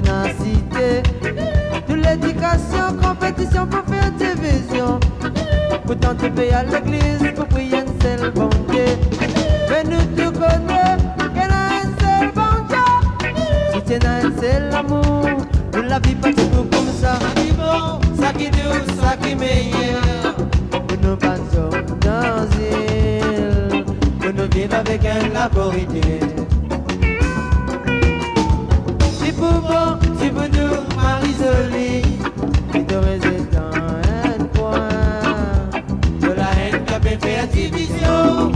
ténacité. De l'éducation, compétition pour faire division. Pourtant tu payes à l'église pour prier une seule bon Dieu. Mais nous te connaissons qu'elle a un seul bon Dieu. Si tu as un seul amour, nous la vie pas toujours comme ça. Ça qui bon, ça qui doux, ça qui meilleur. Pour nous pensons dans île, pour nous vivre avec un laborité. Si pour bon, si pour nous, Marie-Jolie, qui te réside dans un coin, de la haine qui a fait faire division.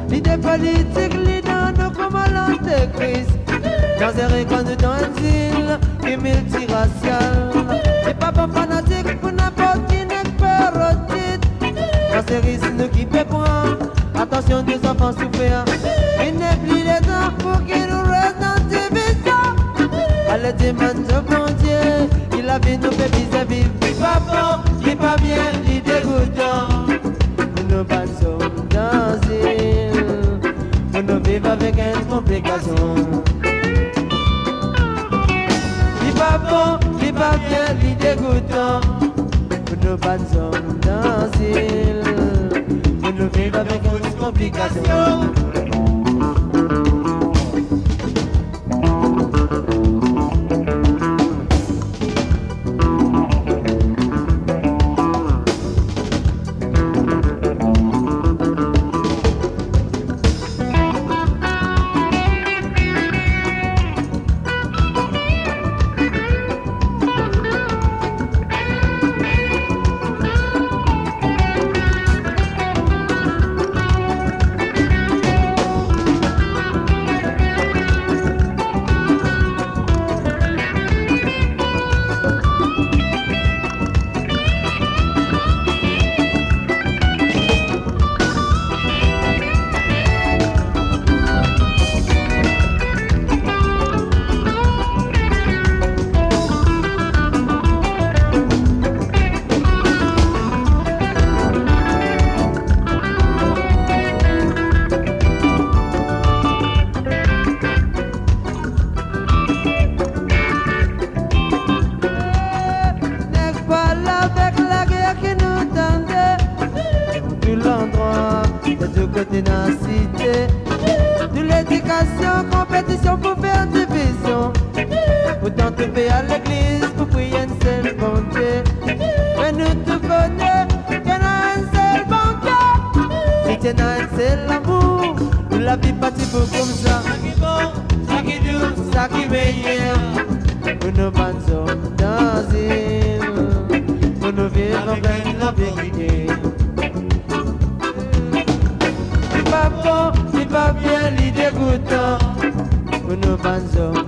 L'idée politique, l'idée de comment l'antéchrist, dans un récolte dans un île et multiracial. C'est pas bon fanatique pour n'importe qui n'est pas rotite. Dans ces risques nous qui peut prendre, attention des enfants souffrants. Il n'est plus les temps pour qu'ils nous restent dans division. Allez demande au bon Dieu, il a vu nous fait vis-à-vis. Il pas bon, il pas bien, il dégoûtant. Nous passons dans île, pour nous vivre avec une complication. Il pas bon, il pas bien, il dégoûtant. Pour nous passons dans île, pour nous vivre avec une complication. Ténacité, de l'éducation, compétition pour faire division. Pourtant tu payes à l'église pour prier une seule bon Dieu. Mais nous te connaissons qu'il y a un seul bon Dieu. Si tu as un seul amour, nous la vie pas pour comme ça. Ça qui bon, ça qui doux, ça qui meilleur. Pour nous pensons dans île, pour nous vivre avec la vérité. C'est pas bien, l'idée dégoûtant pour nous pensons